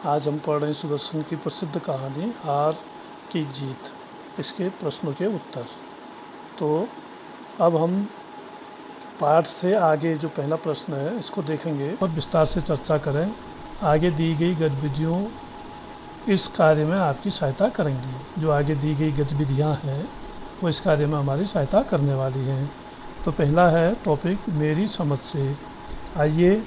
आज हम पढ़ रहे हैं सुदर्शन की प्रसिद्ध कहानी हार की जीत, इसके प्रश्नों के उत्तर। तो अब हम पाठ से आगे जो पहला प्रश्न है इसको देखेंगे और विस्तार से चर्चा करें। आगे दी गई गतिविधियों इस कार्य में आपकी सहायता करेंगी। जो आगे दी गई गतिविधियां हैं वो इस कार्य में हमारी सहायता करने वाली हैं। तो पहला है टॉपिक मेरी समझ से। आइए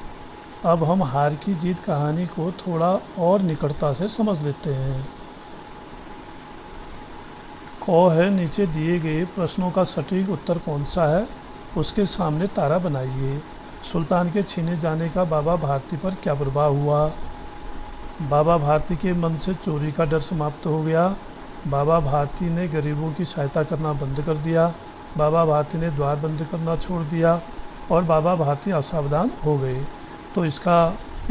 अब हम हार की जीत कहानी को थोड़ा और निकटता से समझ लेते हैं। क है नीचे दिए गए प्रश्नों का सटीक उत्तर कौन सा है, उसके सामने तारा बनाइए। सुल्तान के छीने जाने का बाबा भारती पर क्या प्रभाव हुआ? बाबा भारती के मन से चोरी का डर समाप्त हो गया। बाबा भारती ने गरीबों की सहायता करना बंद कर दिया। बाबा भारती ने द्वार बंद करना छोड़ दिया और बाबा भारती असावधान हो गए। तो इसका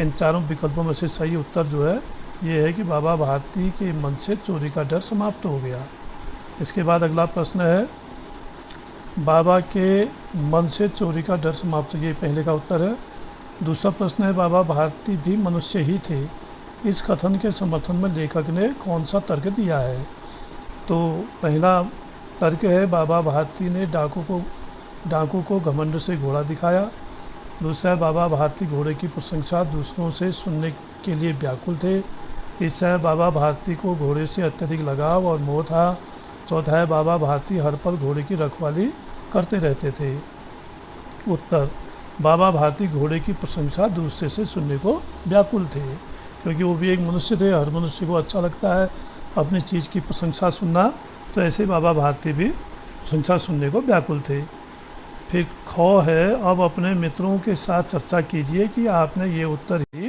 इन चारों विकल्पों में से सही उत्तर जो है ये है कि बाबा भारती के मन से चोरी का डर समाप्त हो गया। इसके बाद अगला प्रश्न है बाबा के मन से चोरी का डर समाप्त, ये पहले का उत्तर है। दूसरा प्रश्न है बाबा भारती भी मनुष्य ही थे। इस कथन के समर्थन में लेखक ने कौन सा तर्क दिया है? तो पहला तर्क है बाबा भारती ने डाकू को घमंड से घोड़ा दिखाया। दूसरा है बाबा भारती घोड़े की प्रशंसा दूसरों से सुनने के लिए व्याकुल थे। तीसरा है बाबा भारती को घोड़े से अत्यधिक लगाव और मोह था। चौथा है बाबा भारती हर पल घोड़े की रखवाली करते रहते थे। उत्तर, बाबा भारती घोड़े की प्रशंसा दूसरे से सुनने को व्याकुल थे, क्योंकि वो भी एक मनुष्य थे। हर मनुष्य को अच्छा लगता है अपनी चीज़ की प्रशंसा सुनना, तो ऐसे बाबा भारती भी प्रशंसा सुनने को व्याकुल थे। फिर ख है अब अपने मित्रों के साथ चर्चा कीजिए कि आपने ये उत्तर ही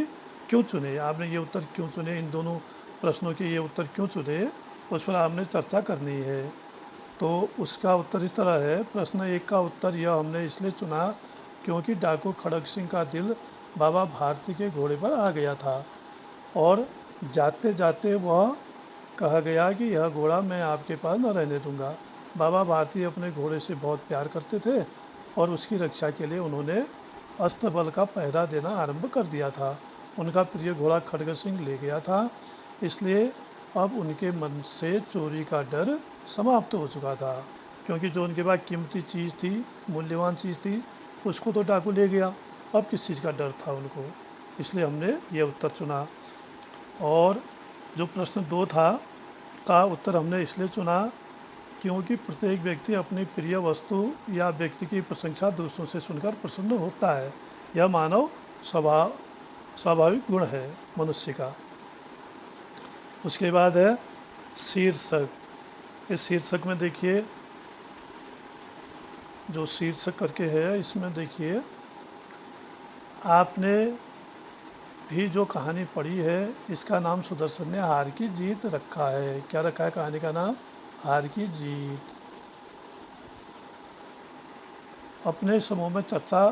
क्यों चुने। आपने ये उत्तर क्यों चुने, इन दोनों प्रश्नों के ये उत्तर क्यों चुने, उस पर आपने चर्चा करनी है। तो उसका उत्तर इस तरह है। प्रश्न 1 का उत्तर यह हमने इसलिए चुना क्योंकि डाकू खड़ग सिंह का दिल बाबा भारती के घोड़े पर आ गया था और जाते जाते वह कहा गया कि यह घोड़ा मैं आपके पास न रहने दूंगा। बाबा भारती अपने घोड़े से बहुत प्यार करते थे और उसकी रक्षा के लिए उन्होंने अस्त्र बल का पहरा देना आरंभ कर दिया था। उनका प्रिय घोड़ा खड़ग सिंह ले गया था, इसलिए अब उनके मन से चोरी का डर समाप्त हो चुका था, क्योंकि जो उनके पास कीमती चीज़ थी, मूल्यवान चीज़ थी, उसको तो डाकू ले गया। अब किस चीज़ का डर था उनको, इसलिए हमने ये उत्तर चुना। और जो प्रश्न 2 था का उत्तर हमने इसलिए चुना क्योंकि प्रत्येक व्यक्ति अपनी प्रिय वस्तु या व्यक्ति की प्रशंसा दूसरों से सुनकर प्रसन्न होता है। यह मानव स्वाभाविक गुण है मनुष्य का। उसके बाद है शीर्षक। इस शीर्षक में देखिए, जो शीर्षक करके है इसमें देखिए, आपने भी जो कहानी पढ़ी है इसका नाम सुदर्शन ने हार की जीत रखा है। क्या रखा है कहानी का नाम? हार की जीत। अपने समूह में चर्चा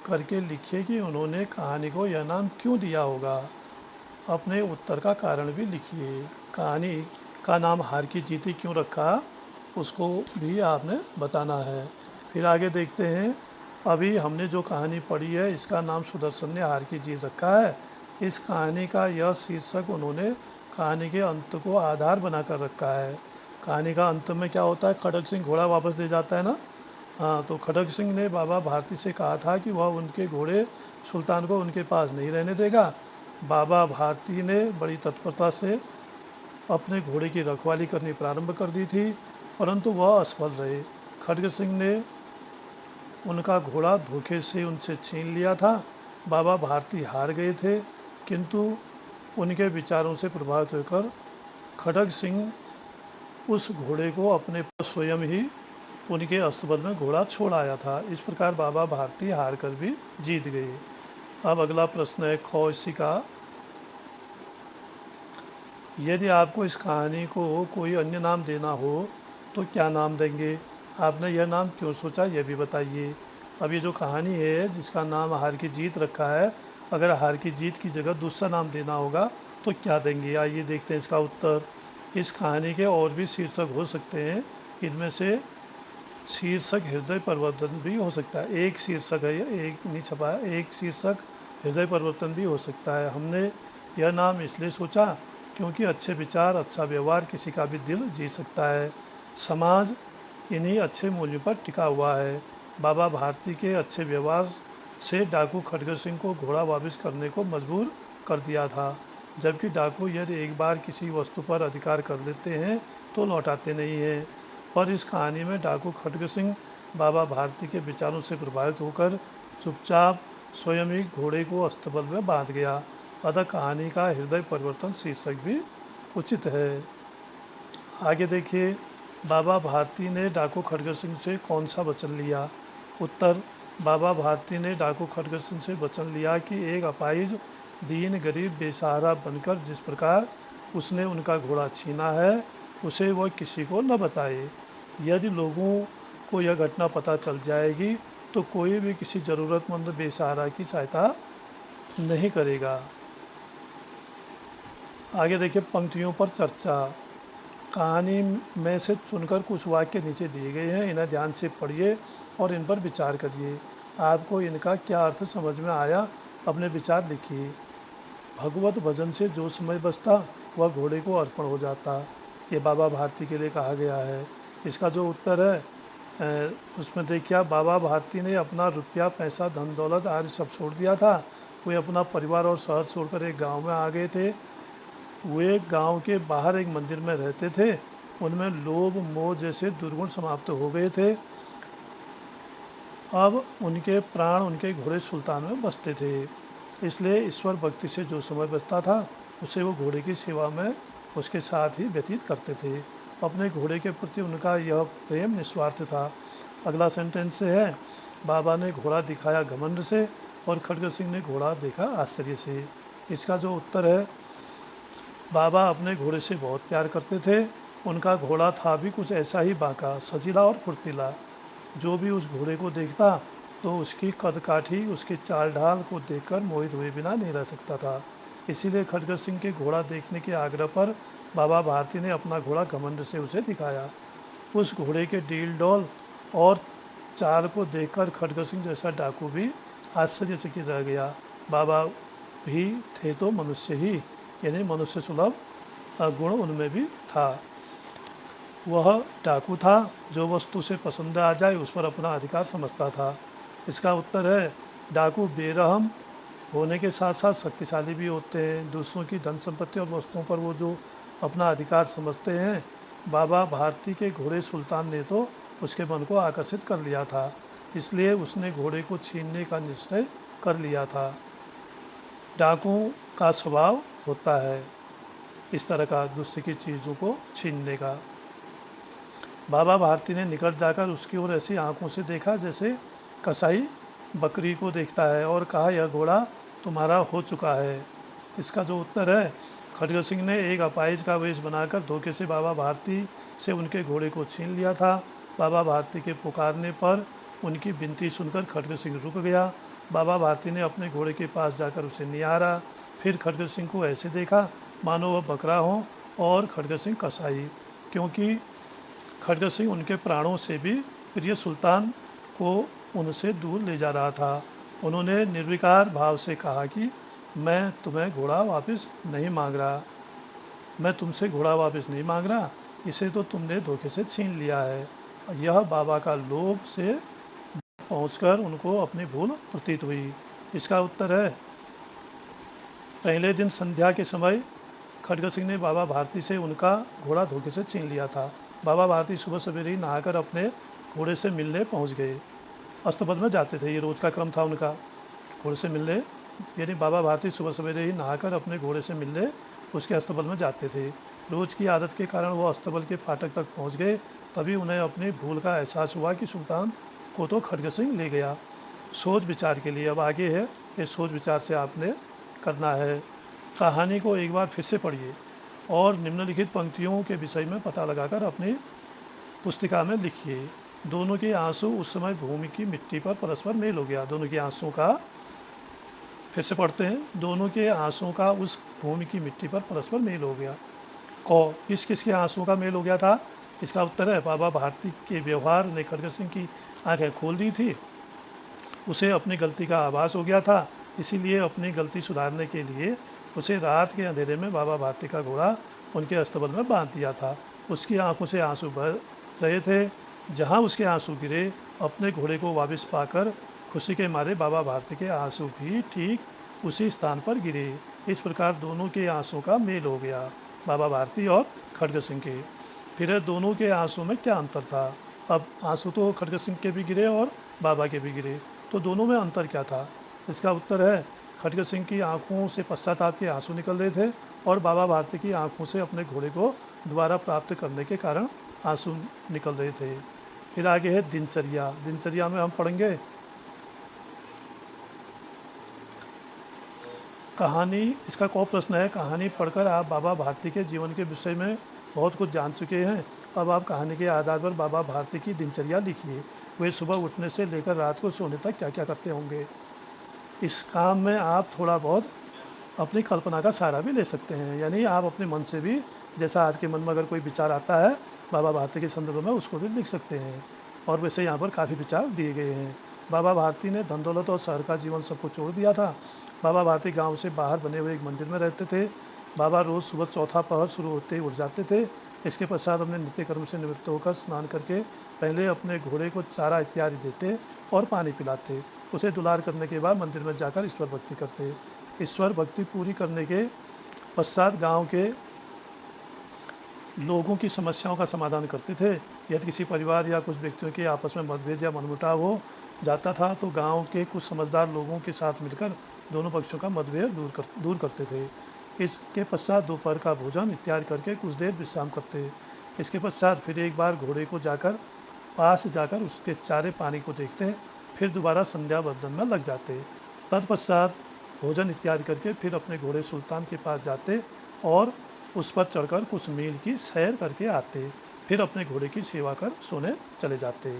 करके लिखिए कि उन्होंने कहानी को यह नाम क्यों दिया होगा। अपने उत्तर का कारण भी लिखिए। कहानी का नाम हार की जीत ही क्यों रखा, उसको भी आपने बताना है। फिर आगे देखते हैं। अभी हमने जो कहानी पढ़ी है इसका नाम सुदर्शन ने हार की जीत रखा है। इस कहानी का यह शीर्षक उन्होंने कहानी के अंत को आधार बनाकर रखा है। कहानी का अंत में क्या होता है? खड़ग सिंह घोड़ा वापस ले जाता है ना। हाँ, तो खड़ग सिंह ने बाबा भारती से कहा था कि वह उनके घोड़े सुल्तान को उनके पास नहीं रहने देगा। बाबा भारती ने बड़ी तत्परता से अपने घोड़े की रखवाली करनी प्रारंभ कर दी थी, परंतु वह असफल रहे। खड़ग सिंह ने उनका घोड़ा धोखे से उनसे छीन लिया था। बाबा भारती हार गए थे, किंतु उनके विचारों से प्रभावित होकर खड़ग सिंह उस घोड़े को अपने पास स्वयं ही उनके अस्तबल में घोड़ा छोड़ आया था। इस प्रकार बाबा भारती हार कर भी जीत गए। अब अगला प्रश्न है ख इसी का। यदि आपको इस कहानी को कोई अन्य नाम देना हो तो क्या नाम देंगे? आपने यह नाम क्यों सोचा, यह भी बताइए। अब ये जो कहानी है जिसका नाम हार की जीत रखा है, अगर हार की जीत की जगह दूसरा नाम देना होगा तो क्या देंगे? आइए देखते हैं इसका उत्तर। इस कहानी के और भी शीर्षक हो सकते हैं। इनमें से शीर्षक हृदय परिवर्तन भी हो सकता है। एक शीर्षक है, एक नहीं छपा है, एक शीर्षक हृदय परिवर्तन भी हो सकता है। हमने यह नाम इसलिए सोचा क्योंकि अच्छे विचार, अच्छा व्यवहार किसी का भी दिल जीत सकता है। समाज इन्हीं अच्छे मूल्यों पर टिका हुआ है। बाबा भारती के अच्छे व्यवहार से डाकू खड़गे सिंह को घोड़ा वापस करने को मजबूर कर दिया था, जबकि डाकू यदि एक बार किसी वस्तु पर अधिकार कर लेते हैं तो लौटाते नहीं हैं। पर इस कहानी में डाकू खड़गे सिंह बाबा भारती के विचारों से प्रभावित होकर चुपचाप स्वयं ही घोड़े को अस्तबल में बांध गया। अतः कहानी का हृदय परिवर्तन शीर्षक भी उचित है। आगे देखिए, बाबा भारती ने डाकू खड़गे सिंह से कौन सा वचन लिया? उत्तर, बाबा भारती ने डाकू खड़गे सिंह से वचन लिया कि एक अपाहिज, दीन, गरीब, बेसहारा बनकर जिस प्रकार उसने उनका घोड़ा छीना है, उसे वह किसी को न बताए। यदि लोगों को यह घटना पता चल जाएगी तो कोई भी किसी ज़रूरतमंद बेसहारा की सहायता नहीं करेगा। आगे देखिए, पंक्तियों पर चर्चा। कहानी में से चुनकर कुछ वाक्य नीचे दिए गए हैं, इन्हें ध्यान से पढ़िए और इन पर विचार करिए। आपको इनका क्या अर्थ समझ में आया, अपने विचार लिखिए। भगवत भजन से जो समय बचता वह घोड़े को अर्पण हो जाता, ये बाबा भारती के लिए कहा गया है। इसका जो उत्तर है उसमें देखिए, बाबा भारती ने अपना रुपया, पैसा, धन दौलत आदि सब छोड़ दिया था। वे अपना परिवार और शहर छोड़कर एक गांव में आ गए थे। वे गांव के बाहर एक मंदिर में रहते थे। उनमें लोभ, मोह जैसे दुर्गुण समाप्त हो गए थे। अब उनके प्राण उनके घोड़े सुल्तान में बसते थे। इसलिए ईश्वर भक्ति से जो समय बचता था उसे वो घोड़े की सेवा में उसके साथ ही व्यतीत करते थे। अपने घोड़े के प्रति उनका यह प्रेम निस्वार्थ था। अगला सेंटेंस है, बाबा ने घोड़ा दिखाया घमंड से और खड़गे सिंह ने घोड़ा देखा आश्चर्य से। इसका जो उत्तर है, बाबा अपने घोड़े से बहुत प्यार करते थे। उनका घोड़ा था भी कुछ ऐसा ही बांका, सजीला और फुर्तीला। जो भी उस घोड़े को देखता तो उसकी कदकाठी, उसकी चाल ढाल को देखकर मोहित हुए बिना नहीं रह सकता था। इसीलिए खड़गे सिंह के घोड़ा देखने के आग्रह पर बाबा भारती ने अपना घोड़ा घमंड से उसे दिखाया। उस घोड़े के डील डौल और चाल को देखकर खड़गे सिंह जैसा डाकू भी आश्चर्यचकित रह गया। बाबा भी थे तो मनुष्य ही, यानी मनुष्य सुलभ गुण उनमें भी था। वह डाकू था जो वस्तु से पसंद आ जाए उस पर अपना अधिकार समझता था। इसका उत्तर है, डाकू बेरहम होने के साथ साथ शक्तिशाली भी होते हैं। दूसरों की धन संपत्ति और वस्तुओं पर वो जो अपना अधिकार समझते हैं। बाबा भारती के घोड़े सुल्तान ने तो उसके मन को आकर्षित कर लिया था, इसलिए उसने घोड़े को छीनने का निश्चय कर लिया था। डाकू का स्वभाव होता है इस तरह का, दूसरे की चीज़ों को छीनने का। बाबा भारती ने निकट जाकर उसकी ओर ऐसी आंखों से देखा जैसे कसाई बकरी को देखता है और कहा, यह घोड़ा तुम्हारा हो चुका है। इसका जो उत्तर है, खड़गे सिंह ने एक अपाहिज का वेश बनाकर धोखे से बाबा भारती से उनके घोड़े को छीन लिया था। बाबा भारती के पुकारने पर उनकी विनती सुनकर खड़गे सिंह रुक गया। बाबा भारती ने अपने घोड़े के पास जाकर उसे निहारा। फिर खड़गे सिंह को ऐसे देखा मानो वह बकरा हो और खड़गे सिंह कसाई, क्योंकि खड़गे सिंह उनके प्राणों से भी प्रिय सुल्तान को उनसे दूर ले जा रहा था। उन्होंने निर्विकार भाव से कहा कि मैं तुम्हें घोड़ा वापस नहीं मांग रहा, मैं तुमसे घोड़ा वापस नहीं मांग रहा, इसे तो तुमने धोखे से छीन लिया है। यह बाबा का लोभ से पहुंचकर उनको अपनी भूल प्रतीत हुई। इसका उत्तर है, पहले दिन संध्या के समय खड़गे सिंह ने बाबा भारती से उनका घोड़ा धोखे से छीन लिया था। बाबा भारती सुबह सवेरे ही नहाकर अपने घोड़े से मिलने पहुंच गए। अस्तबल में जाते थे, ये रोज़ का क्रम था उनका घोड़े से मिलने, यानी बाबा भारती सुबह सवेरे ही नहाकर अपने घोड़े से मिलने उसके अस्तबल में जाते थे। रोज़ की आदत के कारण वो अस्तबल के फाटक तक पहुंच गए। तभी उन्हें अपनी भूल का एहसास हुआ कि सुल्तान को तो खड़गे सिंह ले गया। सोच विचार के लिए अब आगे है, ये सोच विचार से आपने करना है। कहानी को एक बार फिर से पढ़िए और निम्नलिखित पंक्तियों के विषय में पता लगाकर अपनी पुस्तिका में लिखिए। दोनों के आंसू उस समय भूमि की मिट्टी पर परस्पर मेल हो गया। दोनों के आंसू का, फिर से पढ़ते हैं, दोनों के आंसू का उस भूमि की मिट्टी पर परस्पर मेल हो गया। किस किस के आंसू का मेल हो गया था? इसका उत्तर है, बाबा भारती के व्यवहार ने खड़गे सिंह की आंखें खोल दी थी। उसे अपनी गलती का आभास हो गया था, इसीलिए अपनी गलती सुधारने के लिए उसे रात के अंधेरे में बाबा भारती का घोड़ा उनके अस्तबल में बांध दिया था। उसकी आंखों से आंसू बह रहे थे। जहां उसके आंसू गिरे, अपने घोड़े को वापस पाकर खुशी के मारे बाबा भारती के आंसू भी ठीक उसी स्थान पर गिरे। इस प्रकार दोनों के आंसू का मेल हो गया, बाबा भारती और खड्ग सिंह के। फिर दोनों के आंसू में क्या अंतर था? अब आंसू तो खड्ग सिंह के भी गिरे और बाबा के भी गिरे, तो दोनों में अंतर क्या था? इसका उत्तर है, खड्ग सिंह की आंखों से पश्चाताप के आंसू निकल रहे थे और बाबा भारती की आंखों से अपने घोड़े को दोबारा प्राप्त करने के कारण आंसू निकल रहे थे। फिर आगे है दिनचर्या। दिनचर्या में हम पढ़ेंगे कहानी। इसका कौ प्रश्न है, कहानी पढ़कर आप बाबा भारती के जीवन के विषय में बहुत कुछ जान चुके हैं। अब आप कहानी के आधार पर बाबा भारती की दिनचर्या लिखिए। वे सुबह उठने से लेकर रात को सोने तक क्या क्या करते होंगे। इस काम में आप थोड़ा बहुत अपनी कल्पना का सहारा भी ले सकते हैं, यानी आप अपने मन से भी, जैसा आपके मन में अगर कोई विचार आता है बाबा भारती के संदर्भ में, उसको भी लिख सकते हैं। और वैसे यहाँ पर काफ़ी विचार दिए गए हैं। बाबा भारती ने धन दौलत और शहर का जीवन सबको छोड़ दिया था। बाबा भारती गांव से बाहर बने हुए एक मंदिर में रहते थे। बाबा रोज़ सुबह चौथा पहर शुरू होते ही उठ जाते थे। इसके पश्चात अपने नित्य कर्म से निवृत्त होकर स्नान करके पहले अपने घोड़े को चारा इत्यादि देते और पानी पिलाते। उसे दुलार करने के बाद मंदिर में जाकर ईश्वर भक्ति करते। ईश्वर भक्ति पूरी करने के पश्चात गांव के लोगों की समस्याओं का समाधान करते थे। यदि किसी परिवार या कुछ व्यक्तियों के आपस में मतभेद या मनमुटाव हो जाता था तो गांव के कुछ समझदार लोगों के साथ मिलकर दोनों पक्षों का मतभेद दूर करते थे। इसके पश्चात दोपहर का भोजन इत्यादि करके कुछ देर विश्राम करते। इसके पश्चात फिर एक बार घोड़े को पास जाकर उसके चारे पानी को देखते। फिर दोबारा संध्या बंदन में लग जाते। तत्पश्चात भोजन इत्यादि करके फिर अपने घोड़े सुल्तान के पास जाते और उस पर चढ़कर कुछ मील की सैर करके आते। फिर अपने घोड़े की सेवा कर सोने चले जाते।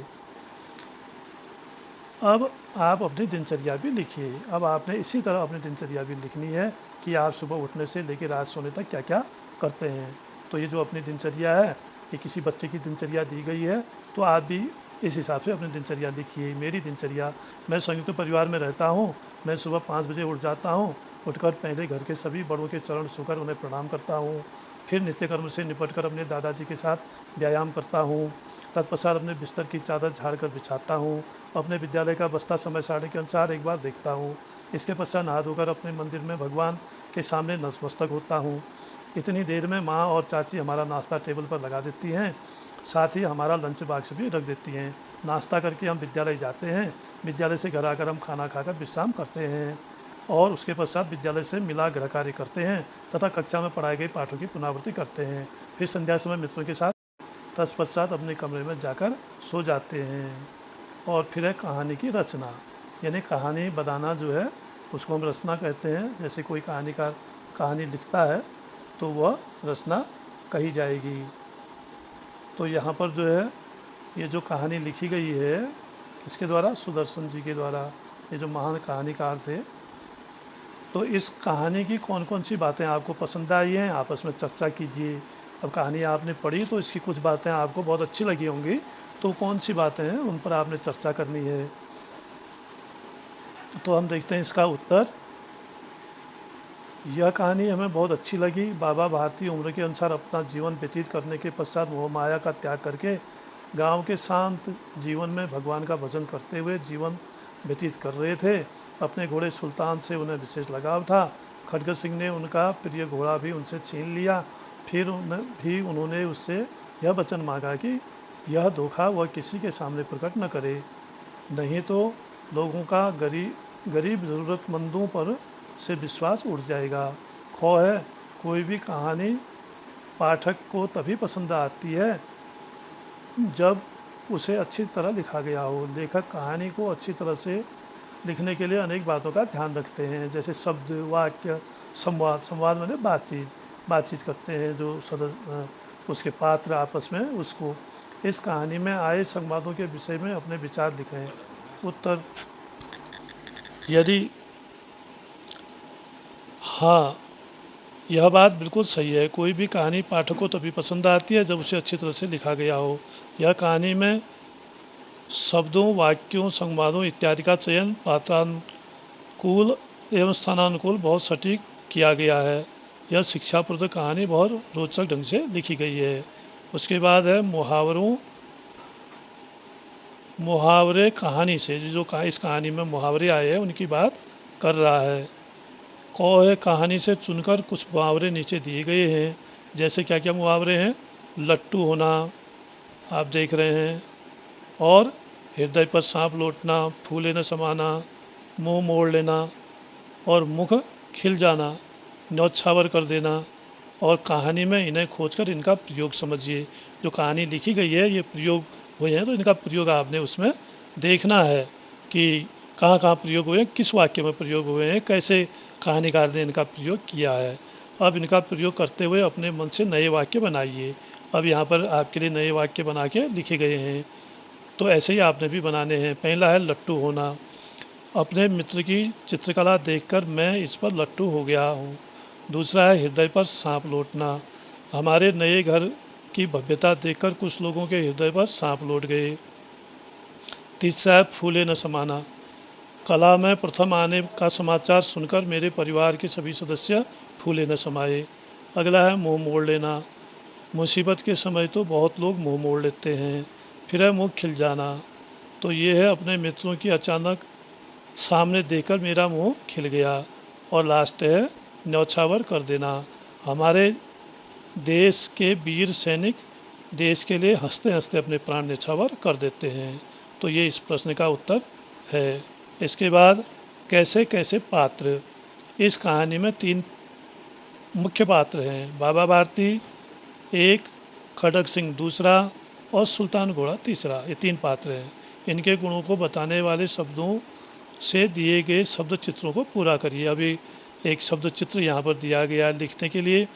अब आप अपनी दिनचर्या भी लिखिए। अब आपने इसी तरह अपनी दिनचर्या भी लिखनी है कि आप सुबह उठने से लेकर रात सोने तक क्या क्या करते हैं। तो ये जो अपनी दिनचर्या है, ये किसी बच्चे की दिनचर्या दी गई है, तो आप भी इस हिसाब से अपनी दिनचर्या लिखिए। मेरी दिनचर्या, मैं संयुक्त परिवार में रहता हूँ। मैं सुबह 5 बजे उठ जाता हूँ। उठकर पहले घर के सभी बड़ों के चरण छूकर उन्हें प्रणाम करता हूँ। फिर नित्य कर्म से निपटकर अपने दादाजी के साथ व्यायाम करता हूँ। तत्पश्चात अपने बिस्तर की चादर झाड़कर बिछाता हूँ। अपने विद्यालय का बस्ता समय सारणी के अनुसार एक बार देखता हूँ। इसके पश्चात नहा धोकर अपने मंदिर में भगवान के सामने नतमस्तक होता हूँ। इतनी देर में माँ और चाची हमारा नाश्ता टेबल पर लगा देती हैं, साथ ही हमारा लंच बॉक्स भी रख देती हैं। नाश्ता करके हम विद्यालय जाते हैं। विद्यालय से घर आकर हम खाना खाकर विश्राम करते हैं और उसके पश्चात विद्यालय से मिला गृह कार्य करते हैं तथा कक्षा में पढ़ाए गए पाठों की पुनरावृत्ति करते हैं। फिर संध्या समय मित्रों के साथ तत्पश्चात अपने कमरे में जाकर सो जाते हैं। और फिर है कहानी की रचना, यानी कहानी बताना जो है उसको हम रचना कहते हैं। जैसे कोई कहानीकार कहानी लिखता है तो वह रचना कही जाएगी। तो यहाँ पर जो है ये जो कहानी लिखी गई है इसके द्वारा, सुदर्शन जी के द्वारा, ये जो महान कहानीकार थे। तो इस कहानी की कौन कौन सी बातें आपको पसंद आई हैं, आपस में चर्चा कीजिए। अब कहानी आपने पढ़ी तो इसकी कुछ बातें आपको बहुत अच्छी लगी होंगी, तो कौन सी बातें हैं उन पर आपने चर्चा करनी है। तो हम देखते हैं इसका उत्तर। यह कहानी हमें बहुत अच्छी लगी। बाबा भारती उम्र के अनुसार अपना जीवन व्यतीत करने के पश्चात मोह माया का त्याग करके गांव के शांत जीवन में भगवान का भजन करते हुए जीवन व्यतीत कर रहे थे। अपने घोड़े सुल्तान से उन्हें विशेष लगाव था। खड्ग सिंह ने उनका प्रिय घोड़ा भी उनसे छीन लिया। फिर उन्होंने उससे यह वचन मांगा कि यह धोखा वह किसी के सामने प्रकट न करे, नहीं तो लोगों का गरीब ज़रूरतमंदों पर से विश्वास उठ जाएगा। खौ है, कोई भी कहानी पाठक को तभी पसंद आती है जब उसे अच्छी तरह लिखा गया हो। लेखक कहानी को अच्छी तरह से लिखने के लिए अनेक बातों का ध्यान रखते हैं, जैसे शब्द, वाक्य, संवाद मैंने बातचीत करते हैं जो उसके पात्र आपस में उसको। इस कहानी में आए संवादों के विषय में अपने विचार लिखें। उत्तर, यदि हाँ, यह बात बिल्कुल सही है। कोई भी कहानी पाठक को तभी पसंद आती है जब उसे अच्छी तरह से लिखा गया हो। यह कहानी में शब्दों, वाक्यों, संवादों इत्यादि का चयन पात्रानुकूल एवं स्थानानुकूल बहुत सटीक किया गया है। यह शिक्षाप्रद कहानी बहुत रोचक ढंग से लिखी गई है। उसके बाद है मुहावरे कहानी से, जो इस कहानी में मुहावरे आए हैं उनकी बात कर रहा है। है कहानी से चुनकर कुछ मुहावरे नीचे दिए गए हैं। जैसे क्या क्या मुहावरे हैं? लट्टू होना आप देख रहे हैं, और हृदय पर सांप लौटना, फूले न समाना, मुंह मोड़ लेना, और मुख खिल जाना, न्यौछावर कर देना, और कहानी में इन्हें खोजकर इनका प्रयोग समझिए। जो कहानी लिखी गई है ये प्रयोग हुए हैं, तो इनका प्रयोग आपने उसमें देखना है कि कहाँ कहाँ प्रयोग हुए हैं, किस वाक्य में प्रयोग हुए हैं, कैसे कहानीकार ने इनका प्रयोग किया है। अब इनका प्रयोग करते हुए अपने मन से नए वाक्य बनाइए। अब यहाँ पर आपके लिए नए वाक्य बना के लिखे गए हैं, तो ऐसे ही आपने भी बनाने हैं। पहला है लट्टू होना। अपने मित्र की चित्रकला देखकर मैं इस पर लट्टू हो गया हूँ। दूसरा है हृदय पर सांप लौटना। हमारे नए घर की भव्यता देखकर कुछ लोगों के हृदय पर सांप लौट गए। तीसरा है फूले न समाना। कला में प्रथम आने का समाचार सुनकर मेरे परिवार के सभी सदस्य फूले न समाये। अगला है मुंह मोड़ लेना। मुसीबत के समय तो बहुत लोग मुंह मोड़ लेते हैं। फिर है मुंह खिल जाना। तो ये है अपने मित्रों की अचानक सामने देखकर मेरा मुंह खिल गया। और लास्ट है न्यौछावर कर देना। हमारे देश के वीर सैनिक देश के लिए हंसते हंसते अपने प्राण न्यौछावर कर देते हैं। तो ये इस प्रश्न का उत्तर है। इसके बाद कैसे कैसे पात्र। इस कहानी में 3 मुख्य पात्र हैं। बाबा भारती एक, खड़ग सिंह दूसरा, और सुल्तान घोड़ा तीसरा। ये 3 पात्र हैं। इनके गुणों को बताने वाले शब्दों से दिए गए शब्द चित्रों को पूरा करिए। अभी एक शब्द चित्र यहाँ पर दिया गया है लिखने के लिए।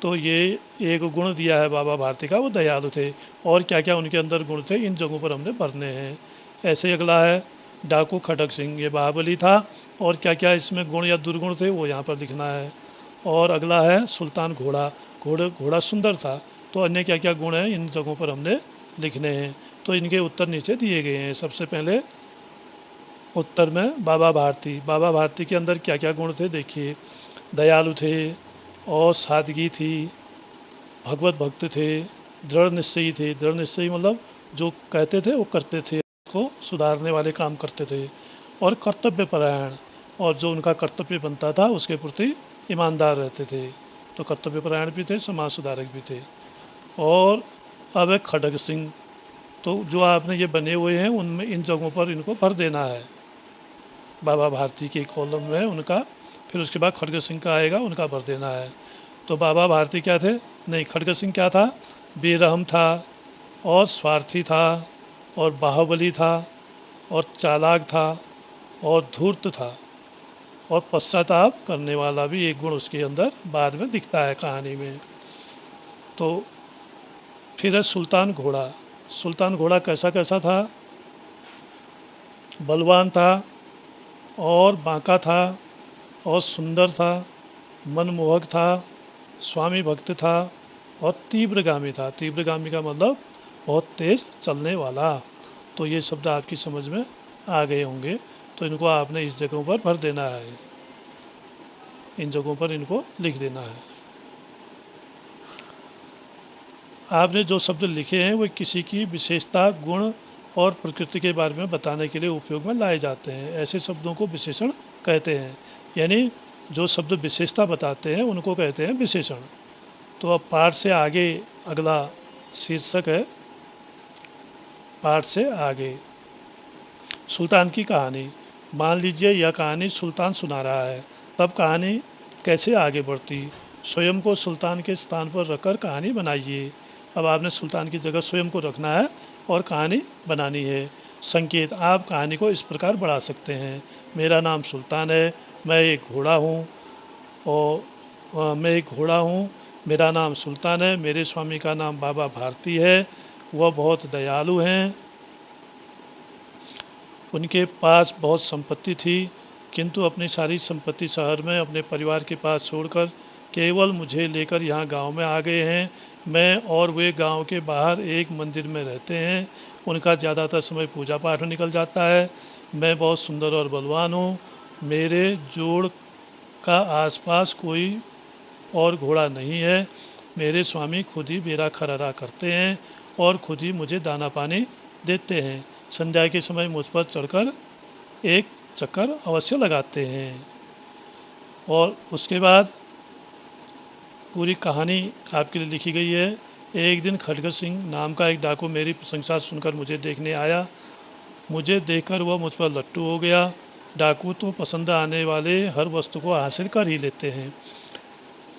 तो ये एक गुण दिया है बाबा भारती का, वो दयालु थे। और क्या क्या उनके अंदर गुण थे, इन जगहों पर हमने भरने हैं। ऐसे अगला है डाकू खड़ग सिंह, ये बाहुबली था, और क्या क्या इसमें गुण या दुर्गुण थे वो यहाँ पर लिखना है। और अगला है सुल्तान घोड़ा, घोड़ा सुंदर था। तो अन्य क्या क्या गुण हैं इन जगहों पर हमने लिखने हैं। तो इनके उत्तर नीचे दिए गए हैं। सबसे पहले उत्तर में बाबा भारती के अंदर क्या क्या गुण थे देखिए। दयालु थे, और सादगी थी, भगवत भक्त थे, दृढ़ निश्चयी थे। दृढ़ निश्चयी मतलब जो कहते थे वो करते थे, उसको सुधारने वाले काम करते थे। और कर्तव्य परायण, और जो उनका कर्तव्य बनता था उसके प्रति ईमानदार रहते थे। तो कर्तव्य परायण भी थे, समाज सुधारक भी थे। और अब है खड़ग सिंह। तो जो आपने ये बने हुए हैं उनमें इन जगहों पर इनको भर देना है। बाबा भारती के कॉलम में उनका, फिर उसके बाद खड़ग सिंह का आएगा, उनका भर देना है। तो बाबा भारती क्या थे? नहीं, खड़ग सिंह क्या था? बेरहम था, और स्वार्थी था, और बाहुबली था, और चालाक था, और धूर्त था, और पश्चाताप करने वाला भी एक गुण उसके अंदर बाद में दिखता है कहानी में। तो फिर है सुल्तान घोड़ा। सुल्तान घोड़ा कैसा कैसा था? बलवान था, और बांका था, और सुंदर था, मनमोहक था, स्वामी भक्त था, और तीव्रगामी था। तीव्रगामी का मतलब बहुत तेज़ चलने वाला। तो ये शब्द आपकी समझ में आ गए होंगे। तो इनको आपने इस जगहों पर भर देना है, इन जगहों पर इनको लिख देना है। आपने जो शब्द लिखे हैं वो किसी की विशेषता, गुण और प्रकृति के बारे में बताने के लिए उपयोग में लाए जाते हैं। ऐसे शब्दों को विशेषण कहते हैं। यानी जो शब्द विशेषता बताते हैं उनको कहते हैं विशेषण। तो अब पाठ से आगे अगला शीर्षक है पाठ से आगे। सुल्तान की कहानी। मान लीजिए यह कहानी सुल्तान सुना रहा है, तब कहानी कैसे आगे बढ़ती? स्वयं को सुल्तान के स्थान पर रखकर कहानी बनाइए। अब आपने सुल्तान की जगह स्वयं को रखना है और कहानी बनानी है। संकेत, आप कहानी को इस प्रकार बढ़ा सकते हैं। मेरा नाम सुल्तान है, मैं एक घोड़ा हूँ, और मैं एक घोड़ा हूँ, मेरा नाम सुल्तान है, मेरे स्वामी का नाम बाबा भारती है, वह बहुत दयालु हैं, उनके पास बहुत संपत्ति थी, किंतु अपनी सारी संपत्ति शहर में अपने परिवार के पास छोड़कर केवल मुझे लेकर यहाँ गांव में आ गए हैं। मैं और वे गांव के बाहर एक मंदिर में रहते हैं। उनका ज़्यादातर समय पूजा पाठ में निकल जाता है। मैं बहुत सुंदर और बलवान हूँ। मेरे जोड़ का आसपास कोई और घोड़ा नहीं है। मेरे स्वामी खुद ही मेरा खररा करते हैं और खुद ही मुझे दाना पानी देते हैं। संध्या के समय मुझ पर चढ़कर एक चक्कर अवश्य लगाते हैं। और उसके बाद पूरी कहानी आपके लिए लिखी गई है। एक दिन खडगर सिंह नाम का एक डाकू मेरी प्रशंसा सुनकर मुझे देखने आया। मुझे देखकर वह मुझ पर लट्टू हो गया। डाकू तो पसंद आने वाले हर वस्तु को हासिल कर ही लेते हैं।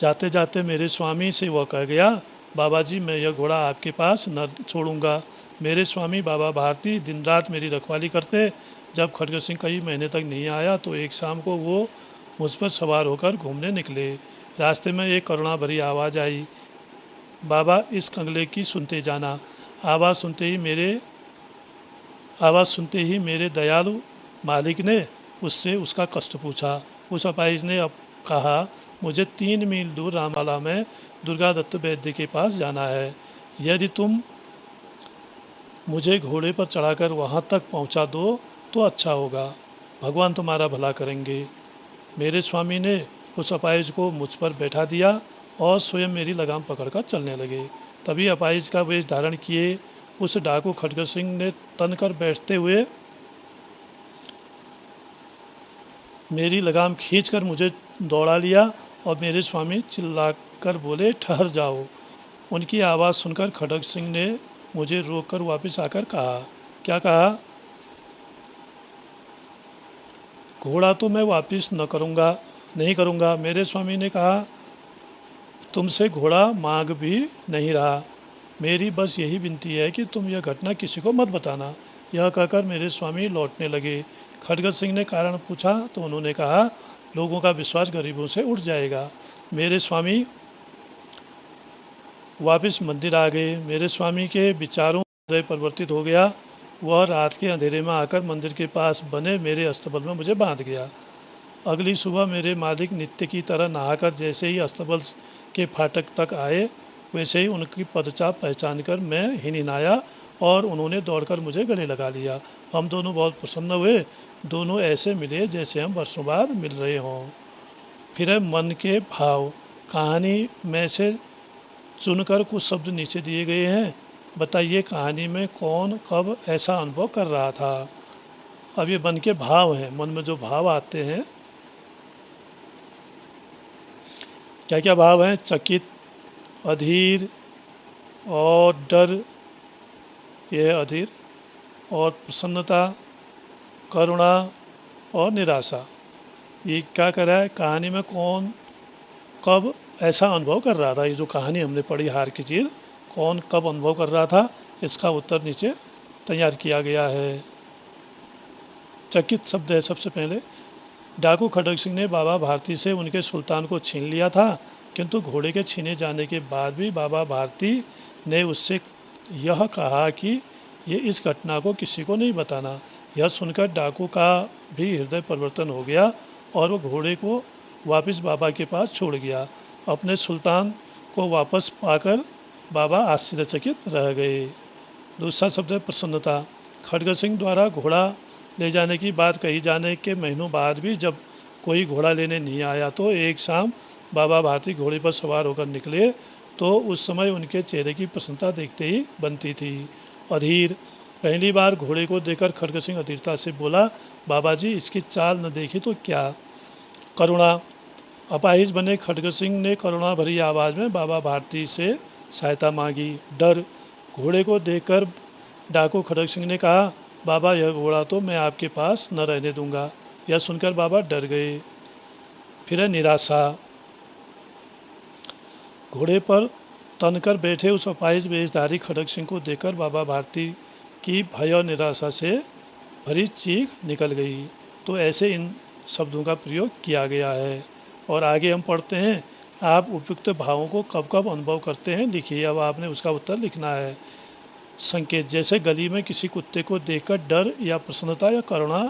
जाते जाते मेरे स्वामी से वह कह गया, बाबा जी मैं यह घोड़ा आपके पास न छोड़ूंगा। मेरे स्वामी बाबा भारती दिन रात मेरी रखवाली करते। जब खडगर सिंह कई महीने तक नहीं आया तो एक शाम को वो मुझ पर सवार होकर घूमने निकले। रास्ते में एक करुणा भरी आवाज़ आई, बाबा इस कंगले की सुनते जाना। आवाज़ सुनते ही मेरे दयालु मालिक ने उससे उसका कष्ट पूछा। उस अपाहिज ने अब कहा, मुझे 3 मील दूर रामवाला में दुर्गा दत्त वैद्य के पास जाना है। यदि तुम मुझे घोड़े पर चढ़ाकर वहाँ तक पहुँचा दो तो अच्छा होगा। भगवान तुम्हारा भला करेंगे। मेरे स्वामी ने उस अपाहिज को मुझ पर बैठा दिया और स्वयं मेरी लगाम पकड़कर चलने लगे। तभी अपाहिज का वेश धारण किए उस डाकू खडगर सिंह ने तन कर बैठते हुए मेरी लगाम खींचकर मुझे दौड़ा लिया और मेरे स्वामी चिल्लाकर बोले, ठहर जाओ। उनकी आवाज़ सुनकर खडगर सिंह ने मुझे रोककर वापस आकर कहा, क्या कहा? घोड़ा तो मैं वापस नहीं करूँगा। मेरे स्वामी ने कहा, तुमसे घोड़ा मांग भी नहीं रहा। मेरी बस यही विनती है कि तुम यह घटना किसी को मत बताना। यह कहकर मेरे स्वामी लौटने लगे। खडगर सिंह ने कारण पूछा तो उन्होंने कहा, लोगों का विश्वास गरीबों से उठ जाएगा। मेरे स्वामी वापस मंदिर आ गए। मेरे स्वामी के विचारों हृदय परिवर्तित हो गया। वह रात के अंधेरे में आकर मंदिर के पास बने मेरे अस्तबल में मुझे बांध गया। अगली सुबह मेरे मालिक नित्य की तरह नहाकर जैसे ही अस्तबल के फाटक तक आए वैसे ही उनकी पदचाप पहचान कर मैं हिनहिनाया और उन्होंने दौड़कर मुझे गले लगा लिया। हम दोनों बहुत प्रसन्न हुए। दोनों ऐसे मिले जैसे हम वर्षों बाद मिल रहे हों। फिर है मन के भाव। कहानी में से चुनकर कुछ शब्द नीचे दिए गए हैं। बताइए कहानी में कौन कब ऐसा अनुभव कर रहा था। अब ये मन के भाव हैं, मन में जो भाव आते हैं। क्या क्या भाव हैं? चकित, अधीर और डर, यह अधीर, और प्रसन्नता, करुणा और निराशा। ये क्या कर रहा है? कहानी में कौन कब ऐसा अनुभव कर रहा था। ये जो कहानी हमने पढ़ी हार की चीर, कौन कब अनुभव कर रहा था, इसका उत्तर नीचे तैयार किया गया है। चकित शब्द है सबसे पहले। डाकू खडगर सिंह ने बाबा भारती से उनके सुल्तान को छीन लिया था, किंतु घोड़े के छीने जाने के बाद भी बाबा भारती ने उससे यह कहा कि ये इस घटना को किसी को नहीं बताना। यह सुनकर डाकू का भी हृदय परिवर्तन हो गया और वो घोड़े को वापस बाबा के पास छोड़ गया। अपने सुल्तान को वापस पाकर बाबा आश्चर्यचकित रह गए। दूसरा शब्द है प्रसन्नता। खडगर सिंह द्वारा घोड़ा ले जाने की बात कही जाने के महीनों बाद भी जब कोई घोड़ा लेने नहीं आया तो एक शाम बाबा भारती घोड़े पर सवार होकर निकले तो उस समय उनके चेहरे की प्रसन्नता देखते ही बनती थी। अधीर। पहली बार घोड़े को देखकर खडगर सिंह अधीरता से बोला, बाबा जी इसकी चाल न देखी तो क्या। करुणा। अपाहिज बने खडगर सिंह ने करुणा भरी आवाज़ में बाबा भारती से सहायता मांगी। डर। घोड़े को देखकर डाकू खडगर सिंह ने कहा, बाबा यह घोड़ा तो मैं आपके पास न रहने दूंगा। यह सुनकर बाबा डर गए। फिर है निराशा। घोड़े पर तनकर बैठे उस अपाहिज वेशधारी खडगर सिंह को देखकर बाबा भारती की भय और निराशा से भरी चीख निकल गई। तो ऐसे इन शब्दों का प्रयोग किया गया है। और आगे हम पढ़ते हैं, आप उपयुक्त भावों को कब कब अनुभव करते हैं लिखिए। अब आपने उसका उत्तर लिखना है। संकेत। जैसे गली में किसी कुत्ते को देखकर डर या प्रसन्नता या करुणा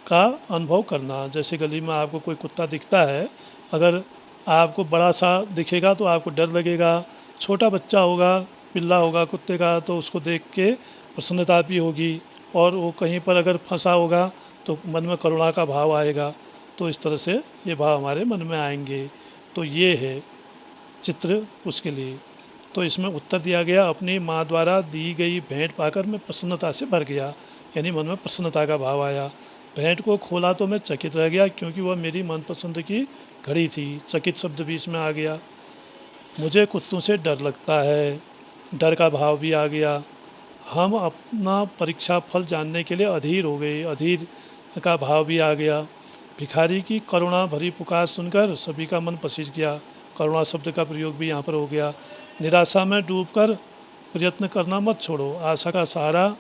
का अनुभव करना। जैसे गली में आपको कोई कुत्ता दिखता है, अगर आपको बड़ा सा दिखेगा तो आपको डर लगेगा। छोटा बच्चा होगा, पिल्ला होगा कुत्ते का, तो उसको देख के प्रसन्नता भी होगी। और वो कहीं पर अगर फंसा होगा तो मन में करुणा का भाव आएगा। तो इस तरह से ये भाव हमारे मन में आएंगे। तो ये है चित्र उसके लिए। तो इसमें उत्तर दिया गया, अपनी माँ द्वारा दी गई भेंट पाकर मैं प्रसन्नता से भर गया, यानी मन में प्रसन्नता का भाव आया। भेंट को खोला तो मैं चकित रह गया, क्योंकि वह मेरी मनपसंद की घड़ी थी। चकित शब्द भी इसमें आ गया। मुझे कुत्तों से डर लगता है, डर का भाव भी आ गया। हम अपना परीक्षा फल जानने के लिए अधीर हो गए, अधीर का भाव भी आ गया। भिखारी की करुणा भरी पुकार सुनकर सभी का मन पसीज गया। करुणा शब्द का प्रयोग भी यहाँ पर हो गया। निराशा में डूबकर प्रयत्न करना मत छोड़ो, आशा का सहारा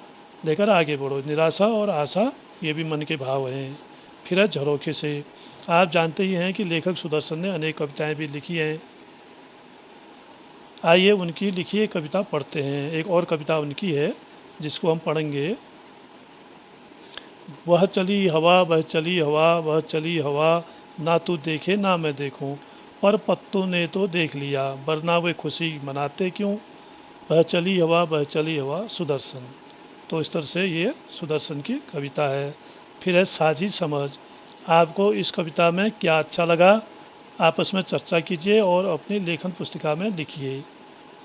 लेकर आगे बढ़ो। निराशा और आशा ये भी मन के भाव हैं। फिर है झरोखे से। आप जानते ही हैं कि लेखक सुदर्शन ने अनेक कविताएं भी लिखी हैं। आइए उनकी लिखी एक कविता पढ़ते हैं। एक और कविता उनकी है जिसको हम पढ़ेंगे। वह चली हवा, वह चली हवा, वह चली हवा, ना तू देखे ना मैं देखूं, पर पत्तों ने तो देख लिया, वरना वे खुशी मनाते क्यों। वह चली हवा, वह चली हवा, सुदर्शन। तो इस तरह से ये सुदर्शन की कविता है। फिर है साझी समझ। आपको इस कविता में क्या अच्छा लगा, आपस में चर्चा कीजिए और अपनी लेखन पुस्तिका में लिखिए।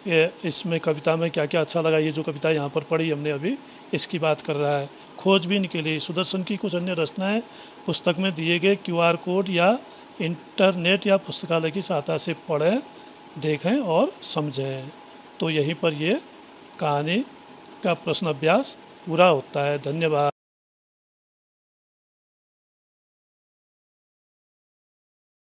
ये इसमें कविता में क्या क्या अच्छा लगा, ये जो कविता यहाँ पर पढ़ी हमने अभी, इसकी बात कर रहा है। खोजबीन के लिए सुदर्शन की कुछ अन्य रचनाएं पुस्तक में दिए गए QR कोड या इंटरनेट या पुस्तकालय की सहायता से पढ़ें, देखें और समझें। तो यहीं पर ये कहानी का प्रश्न अभ्यास पूरा होता है। धन्यवाद।